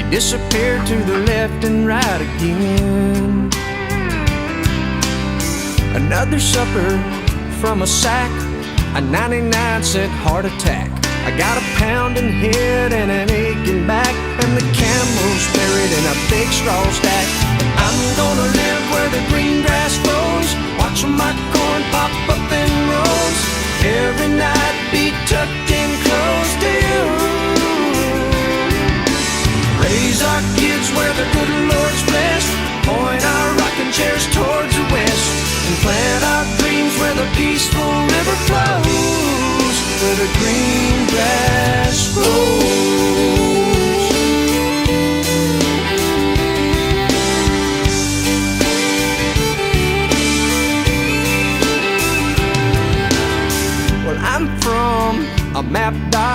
disappeared to the left and right again. Another supper from a sack, a 99-cent heart attack. I got a pounding head and an aching back, and the camel's buried in a big straw stack. I'm gonna live where the green grass grows, watching my corn pop up in rows. Every night be tucked in close to you. Raise our kids where the good Lord's blessed, point our rocking chairs towards the west, and plant our dreams where the peaceful river flows, where the green